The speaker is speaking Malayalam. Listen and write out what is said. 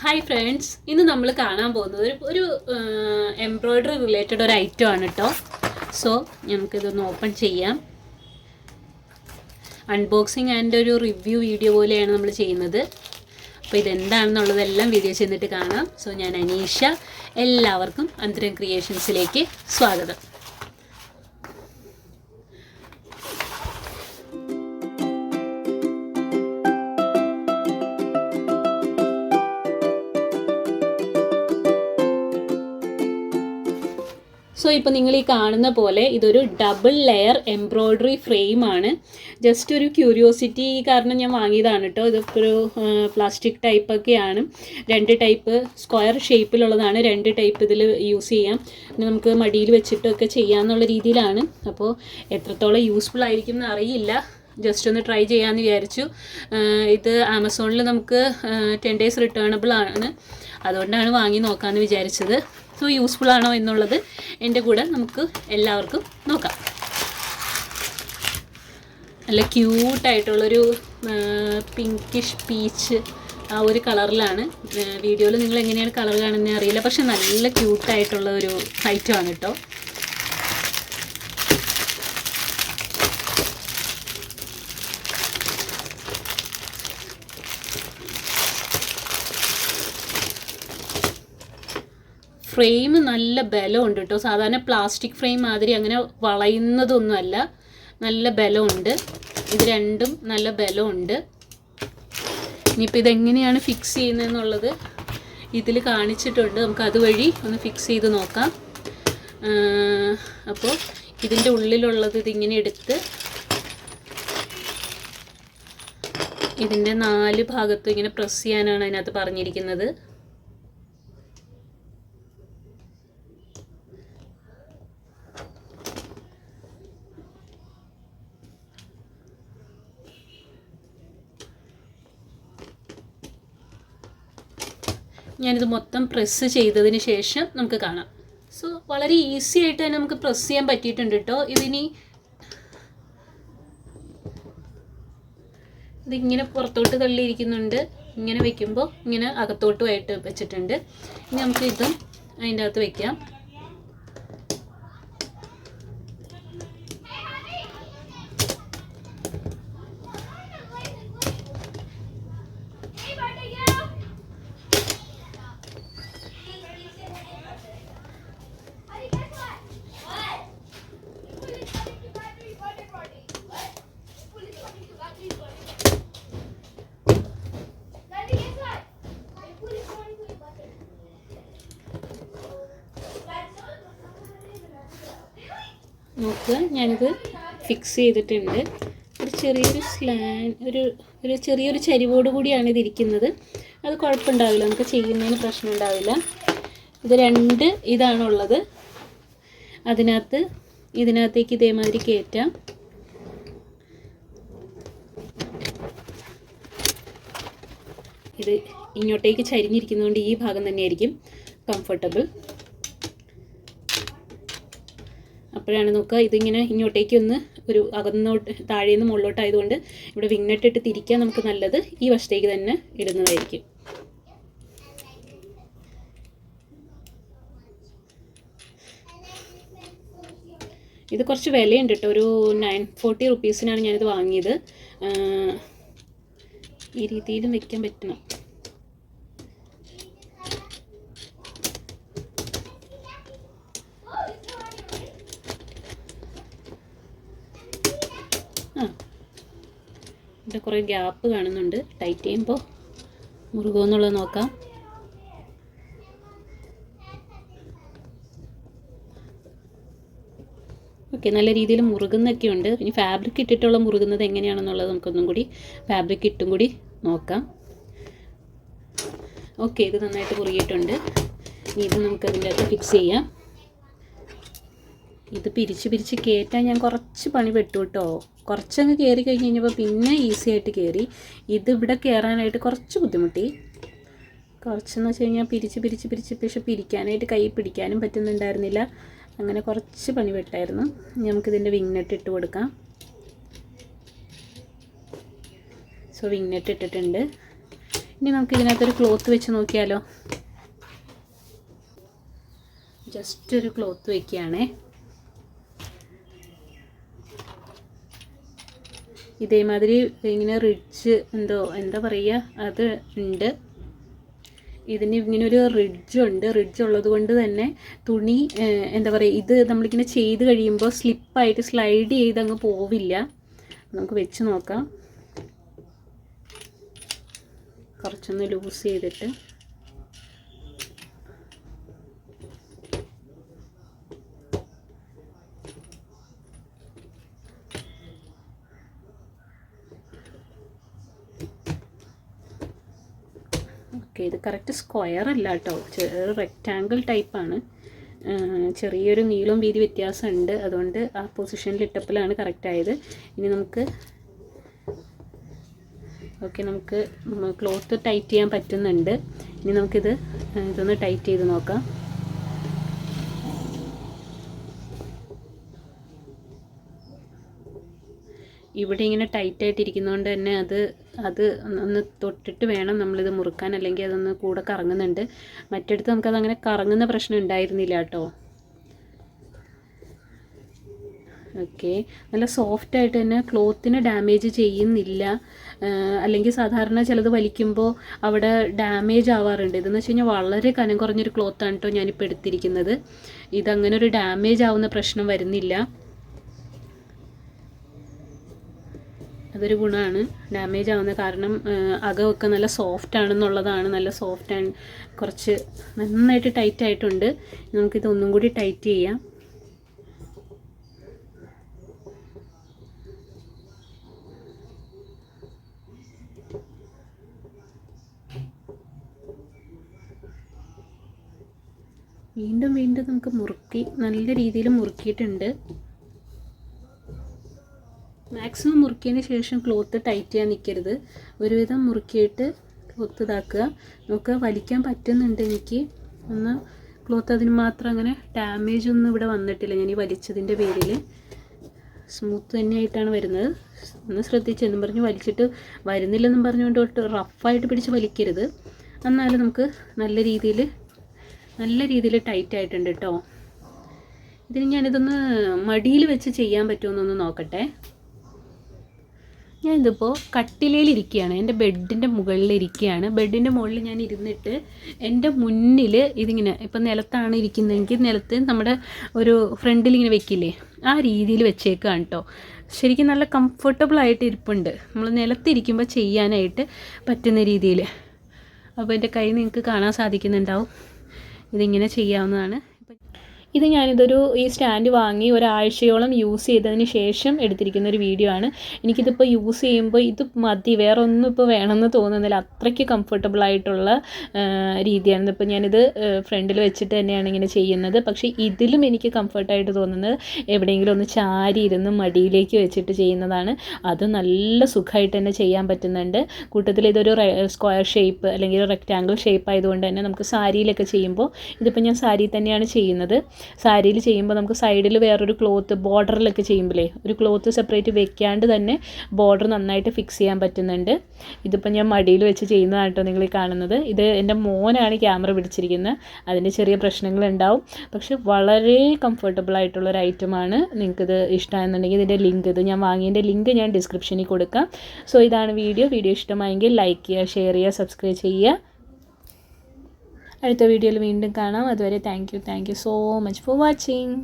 ഹായ് ഫ്രണ്ട്സ്, ഇന്ന് നമ്മൾ കാണാൻ പോകുന്നത് ഒരു എംബ്രോയ്ഡറി റിലേറ്റഡ് ഒരു ഐറ്റം ആണ് കേട്ടോ. സോ നമുക്കിതൊന്ന് ഓപ്പൺ ചെയ്യാം. അൺബോക്സിങ് ആൻഡ് ഒരു റിവ്യൂ വീഡിയോ പോലെയാണ് നമ്മൾ ചെയ്യുന്നത്. അപ്പോൾ ഇതെന്താണെന്നുള്ളതെല്ലാം വീഡിയോ ചെന്നിട്ട് കാണാം. സോ ഞാൻ അനീഷ, എല്ലാവർക്കും അന്തരം ക്രിയേഷൻസിലേക്ക് സ്വാഗതം. സോ ഇപ്പോൾ നിങ്ങൾ ഈ കാണുന്ന പോലെ ഇതൊരു ഡബിൾ ലെയർ എംബ്രോയ്ഡറി ഫ്രെയിമാണ്. ജസ്റ്റ് ഒരു ക്യൂരിയോസിറ്റി കാരണം ഞാൻ വാങ്ങിയതാണ് കേട്ടോ. ഇതിപ്പോൾ ഒരു പ്ലാസ്റ്റിക് ടൈപ്പൊക്കെയാണ്. 2 ടൈപ്പ് സ്ക്വയർ ഷേപ്പിലുള്ളതാണ്. 2 ടൈപ്പ് ഇതിൽ യൂസ് ചെയ്യാം. പിന്നെ നമുക്ക് മടിയിൽ വെച്ചിട്ടൊക്കെ ചെയ്യാമെന്നുള്ള രീതിയിലാണ്. അപ്പോൾ എത്രത്തോളം യൂസ്ഫുൾ ആയിരിക്കും എന്ന് അറിയില്ല. ജസ്റ്റ് ഒന്ന് ട്രൈ ചെയ്യാമെന്ന് വിചാരിച്ചു. ഇത് ആമസോണിൽ നമുക്ക് 10 days റിട്ടേണബിൾ ആണ്. അതുകൊണ്ടാണ് വാങ്ങി നോക്കാമെന്ന് വിചാരിച്ചത്. സോ യൂസ്ഫുൾ ആണോ എന്നുള്ളത് എൻ്റെ കൂടെ നമുക്ക് എല്ലാവർക്കും നോക്കാം. നല്ല ക്യൂട്ടായിട്ടുള്ളൊരു പിങ്കിഷ് പീച്ച് ആ ഒരു കളറിലാണ്. വീഡിയോയിൽ നിങ്ങൾ എങ്ങനെയാണ് കളർ കാണുന്നത് അറിയില്ല, പക്ഷെ നല്ല ക്യൂട്ടായിട്ടുള്ള ഒരു ഐറ്റമാണ് കേട്ടോ. ഫ്രെയിം നല്ല ബലമുണ്ട് കേട്ടോ. സാധാരണ പ്ലാസ്റ്റിക് ഫ്രെയിം മാതിരി അങ്ങനെ വളയുന്നതൊന്നുമല്ല, നല്ല ബലമുണ്ട്. ഇത് രണ്ടും നല്ല ബലമുണ്ട്. ഇനിയിപ്പോൾ ഇതെങ്ങനെയാണ് ഫിക്സ് ചെയ്യുന്നതെന്നുള്ളത് ഇതിൽ കാണിച്ചിട്ടുണ്ട്. നമുക്ക് അതുവഴി ഒന്ന് ഫിക്സ് ചെയ്ത് നോക്കാം. അപ്പോൾ ഇതിൻ്റെ ഉള്ളിലുള്ളത് ഇതിങ്ങനെ എടുത്ത് ഇതിൻ്റെ 4 ഭാഗത്തും ഇങ്ങനെ പ്രസ് ചെയ്യാനാണ് അതിനകത്ത് പറഞ്ഞിരിക്കുന്നത്. ഞാനിത് മൊത്തം പ്രസ് ചെയ്തതിന് ശേഷം നമുക്ക് കാണാം. സോ വളരെ ഈസി ആയിട്ട് തന്നെ നമുക്ക് പ്രസ് ചെയ്യാൻ പറ്റിയിട്ടുണ്ട് കേട്ടോ. ഇതിങ്ങനെ പുറത്തോട്ട് തള്ളിയിരിക്കുന്നുണ്ട്. ഇങ്ങനെ വെക്കുമ്പോൾ ഇങ്ങനെ അകത്തോട്ടുമായിട്ട് വെച്ചിട്ടുണ്ട്. ഇനി നമുക്ക് ഇതും അതിൻ്റെ അകത്ത് വയ്ക്കാം. നോക്കുക, ഞാനിത് ഫിക്സ് ചെയ്തിട്ടുണ്ട്. ഒരു ചെറിയൊരു ഒരു ചെറിയൊരു ചരിവോട് കൂടിയാണ് ഇതിരിക്കുന്നത്. അത് കുഴപ്പമുണ്ടാവില്ല, നമുക്ക് ചെയ്യുന്നതിന് പ്രശ്നം ഉണ്ടാവില്ല. ഇത് 2 ഇതാണുള്ളത്. ഇതിനകത്തേക്ക് ഇതേമാതിരി കയറ്റാം. ഇത് ഇങ്ങോട്ടേക്ക് ചരിഞ്ഞിരിക്കുന്നതുകൊണ്ട് ഈ ഭാഗം തന്നെയായിരിക്കും കംഫർട്ടബിൾ. അപ്പോഴാണ് നോക്കുക, ഇതിങ്ങനെ ഇങ്ങോട്ടേക്ക് ഒന്ന് ഒരു അകന്നോട്ട് താഴേന്ന് മുകളിലോട്ടായതുകൊണ്ട് ഇവിടെ വിങ്ങട്ടിട്ട് തിരിക്കാൻ നമുക്ക് നല്ലത് ഈ വശത്തേക്ക് തന്നെ ഇടുന്നതായിരിക്കും. ഇത് കുറച്ച് വിലയുണ്ട് കേട്ടോ. ഒരു 940 rupeesനാണ് ഞാനിത് വാങ്ങിയത്. ഈ രീതിയിലും വെക്കാൻ പറ്റണം. ഇവിടെ കുറേ ഗ്യാപ്പ് കാണുന്നുണ്ട്. ടൈറ്റ് ചെയ്യുമ്പോൾ മുറുകുമെന്നുള്ളത് നോക്കാം. ഓക്കെ, നല്ല രീതിയിൽ മുറുകുന്നൊക്കെ ഉണ്ട്. ഇനി ഫാബ്രിക് ഇട്ടിട്ടുള്ള മുറുകുന്നത് എങ്ങനെയാണെന്നുള്ളത് നമുക്കൊന്നും കൂടി ഫാബ്രിക് ഇട്ടും കൂടി നോക്കാം. ഓക്കെ, ഇത് നന്നായിട്ട് മുറുകിയിട്ടുണ്ട്. ഇനി ഇത് നമുക്കതിൻ്റെ അകത്ത് ഫിക്സ് ചെയ്യാം. ഇത് പിരിച്ച് കയറ്റാൻ ഞാൻ കുറച്ച് പണി പെട്ടു കേട്ടോ. കുറച്ചങ്ങ് കയറി കഴിഞ്ഞ് കഴിഞ്ഞപ്പോൾ പിന്നെ ഈസി ആയിട്ട് കയറി. ഇതിവിടെ കയറാനായിട്ട് കുറച്ച് ബുദ്ധിമുട്ടി. കുറച്ചെന്ന് വെച്ച് കഴിഞ്ഞാൽ പിരിച്ച് പക്ഷെ പിരിക്കാനായിട്ട് കൈ പിടിക്കാനും പറ്റുന്നുണ്ടായിരുന്നില്ല. അങ്ങനെ കുറച്ച് പണി പെട്ടായിരുന്നു. നമുക്കിതിൻ്റെ വിങ്നെറ്റ് ഇട്ട് കൊടുക്കാം. സോ വിങ്നെറ്റ് ഇട്ടിട്ടുണ്ട്. ഇനി നമുക്ക് ഇതിനകത്തൊരു ക്ലോത്ത് വെച്ച് നോക്കിയാലോ. ജസ്റ്റ് ഒരു ക്ലോത്ത് വയ്ക്കുകയാണേ. ഇതേമാതിരി ഇങ്ങനെ റിഡ്ജ് എന്താ പറയുക അത് ഉണ്ട്. ഇതിന് ഇങ്ങനെ ഒരു റിഡ്ജുണ്ട്. റിഡ്ജ് ഉള്ളത് കൊണ്ട് തന്നെ തുണി എന്താ പറയുക, ഇത് നമ്മളിങ്ങനെ ചെയ്ത് കഴിയുമ്പോൾ സ്ലിപ്പായിട്ട് സ്ലൈഡ് ചെയ്ത് അങ്ങ് പോവില്ല. നമുക്ക് വെച്ച് നോക്കാം. കുറച്ചൊന്ന് ലൂസ് ചെയ്തിട്ട് ഓക്കെ. ഇത് കറക്റ്റ് സ്ക്വയർ അല്ല കേട്ടോ, റെക്റ്റാങ്കിൾ ടൈപ്പാണ്. ചെറിയൊരു നീളവും വീതി വ്യത്യാസമുണ്ട്. അതുകൊണ്ട് ആ പൊസിഷനിൽ ഇട്ടപ്പോഴാണ് കറക്റ്റായത്. ഇനി നമുക്ക് നമുക്ക് ക്ലോത്ത് ടൈറ്റ് ചെയ്യാൻ പറ്റുന്നുണ്ട്. ഇനി ഇതൊന്ന് ടൈറ്റ് ചെയ്ത് നോക്കാം. ഇവിടെ ഇങ്ങനെ ടൈറ്റായിട്ടിരിക്കുന്നതുകൊണ്ട് തന്നെ അത് ഒന്ന് തൊട്ടിട്ട് വേണം നമ്മളിത് മുറുക്കാൻ, അല്ലെങ്കിൽ അതൊന്ന് കൂടെ കറങ്ങുന്നുണ്ട്. മറ്റടുത്ത് നമുക്കതങ്ങനെ കറങ്ങുന്ന പ്രശ്നം ഉണ്ടായിരുന്നില്ല കേട്ടോ. ഓക്കെ. നല്ല സോഫ്റ്റായിട്ട് തന്നെ, ക്ലോത്തിന് ഡാമേജ് ചെയ്യുന്നില്ല. അല്ലെങ്കിൽ സാധാരണ ചിലത് വലിക്കുമ്പോൾ അവിടെ ഡാമേജ് ആവാറുണ്ട്. ഇതെന്ന് വെച്ച് കഴിഞ്ഞാൽ വളരെ കനം കുറഞ്ഞൊരു ക്ലോത്താണ് കേട്ടോ ഞാനിപ്പോൾ എടുത്തിരിക്കുന്നത്. ഇതങ്ങനെ ഒരു ഡാമേജ് ആവുന്ന പ്രശ്നം വരുന്നില്ല. അതൊരു ഗുണമാണ്. ഡാമേജ് ആവുന്ന കാരണം അകമൊക്കെ നല്ല സോഫ്റ്റ് ആണെന്നുള്ളതാണ്. നല്ല സോഫ്റ്റ് ആൻഡ് കുറച്ച് നന്നായിട്ട് ടൈറ്റ് ആയിട്ടുണ്ട്. നമുക്കിത് ഒന്നും കൂടി ടൈറ്റ് ചെയ്യാം. വീണ്ടും നമുക്ക് നല്ല രീതിയിൽ മുറുക്കിയിട്ടുണ്ട്. മാക്സിമം മുറുക്കിയതിന് ശേഷം ക്ലോത്ത് ടൈറ്റ് ചെയ്യാൻ നിൽക്കരുത്. ഒരുവിധം മുറുക്കിയിട്ട് ക്ലോത്ത് ഇതാക്കുക. നമുക്ക് വലിക്കാൻ പറ്റുന്നുണ്ട്. എനിക്ക് ക്ലോത്ത് അതിന് മാത്രം അങ്ങനെ ഡാമേജ് ഒന്നും ഇവിടെ വന്നിട്ടില്ല. ഞാൻ ഈ വലിച്ചതിൻ്റെ പേരിൽ സ്മൂത്ത് തന്നെയായിട്ടാണ് വരുന്നത്. ഒന്ന് ശ്രദ്ധിച്ച്, എന്നും പറഞ്ഞ് വലിച്ചിട്ട് വരുന്നില്ലെന്നും പറഞ്ഞുകൊണ്ട് റഫായിട്ട് പിടിച്ച് വലിക്കരുത്. എന്നാലും നമുക്ക് നല്ല രീതിയിൽ ടൈറ്റ് ആയിട്ടുണ്ട് കേട്ടോ. ഇതിന് ഞാനിതൊന്ന് മടിയിൽ വെച്ച് ചെയ്യാൻ പറ്റുമെന്നൊന്ന് നോക്കട്ടെ. ഞാനിതിപ്പോൾ കട്ടിലയിലിരിക്കുകയാണ്, എൻ്റെ ബെഡിൻ്റെ മുകളിലിരിക്കുകയാണ്. ബെഡിൻ്റെ മുകളിൽ ഞാൻ ഇരുന്നിട്ട് എൻ്റെ മുന്നിൽ ഇതിങ്ങനെ, ഇപ്പം നിലത്താണ് ഇരിക്കുന്നതെങ്കിൽ നിലത്ത് നമ്മുടെ ഒരു ഫ്രണ്ടിലിങ്ങനെ വെക്കില്ലേ, ആ രീതിയിൽ വെച്ചേക്കാണ് കേട്ടോ. ശരിക്കും നല്ല കംഫർട്ടബിളായിട്ട് ഇരിപ്പുണ്ട്. നമ്മൾ നിലത്തിരിക്കുമ്പോൾ ചെയ്യാനായിട്ട് പറ്റുന്ന രീതിയിൽ. അപ്പോൾ എൻ്റെ കൈ നിങ്ങൾക്ക് കാണാൻ സാധിക്കുന്നുണ്ടാവും. ഇതിങ്ങനെ ചെയ്യാവുന്നതാണ്. ഈ സ്റ്റാൻഡ് വാങ്ങി ഒരാഴ്ചയോളം യൂസ് ചെയ്തതിന് ശേഷം എടുത്തിരിക്കുന്ന ഒരു വീഡിയോ ആണ്. എനിക്കിതിപ്പോൾ യൂസ് ചെയ്യുമ്പോൾ ഇത് മതി, വേറെ ഒന്നും ഇപ്പോൾ വേണമെന്ന് തോന്നുന്നില്ല. അത്രയ്ക്ക് കംഫർട്ടബിളായിട്ടുള്ള രീതിയാണ്. ഇപ്പോൾ ഞാനിത് ഫ്രണ്ടിൽ വെച്ചിട്ട് തന്നെയാണ് ഇങ്ങനെ ചെയ്യുന്നത്. പക്ഷേ ഇതിലും എനിക്ക് കംഫർട്ടായിട്ട് തോന്നുന്നത് എവിടെയെങ്കിലും ഒന്ന് ചാരി ഇരുന്ന് മടിയിലേക്ക് വെച്ചിട്ട് ചെയ്യുന്നതാണ്. അത് നല്ല സുഖമായിട്ട് തന്നെ ചെയ്യാൻ പറ്റുന്നുണ്ട്. കൂട്ടത്തിൽ ഇതൊരു സ്ക്വയർ ഷേപ്പ് അല്ലെങ്കിൽ ഒരു റെക്റ്റാങ്കിൾ ഷേപ്പ് ആയതുകൊണ്ട് തന്നെ നമുക്ക് സാരിയിലൊക്കെ ചെയ്യുമ്പോൾ, ഇതിപ്പോൾ ഞാൻ സാരി തന്നെയാണ് ചെയ്യുന്നത്. സാരിയിൽ ചെയ്യുമ്പോൾ നമുക്ക് സൈഡിൽ വേറൊരു ക്ലോത്ത്, ബോർഡറിലൊക്കെ ചെയ്യുമ്പോഴേ ഒരു ക്ലോത്ത് സെപ്പറേറ്റ് വെക്കാണ്ട് തന്നെ ബോർഡർ നന്നായിട്ട് ഫിക്സ് ചെയ്യാൻ പറ്റുന്നുണ്ട്. ഇതിപ്പോൾ ഞാൻ മടിയിൽ വെച്ച് ചെയ്യുന്നതാണ് കേട്ടോ നിങ്ങൾ ഈ കാണുന്നത്. ഇത് എൻ്റെ മോനാണ് ക്യാമറ പിടിച്ചിരിക്കുന്നത്. അതിൻ്റെ ചെറിയ പ്രശ്നങ്ങളുണ്ടാവും. പക്ഷെ വളരെ കംഫർട്ടബിൾ ആയിട്ടുള്ളൊരു ഐറ്റമാണ്. നിങ്ങൾക്കിത് ഇഷ്ടമാണെന്നുണ്ടെങ്കിൽ ഇതിൻ്റെ ലിങ്ക്, ഇത് ഞാൻ വാങ്ങിയതിൻ്റെ ലിങ്ക് ഞാൻ ഡിസ്ക്രിപ്ഷനിൽ കൊടുക്കാം. സോ ഇതാണ് വീഡിയോ ഇഷ്ടമായെങ്കിൽ ലൈക്ക് ചെയ്യുക, ഷെയർ ചെയ്യുക, സബ്സ്ക്രൈബ് ചെയ്യുക. അടുത്ത വീഡിയോയിൽ വീണ്ടും കാണാം. അതുവരെ thank you so much for watching.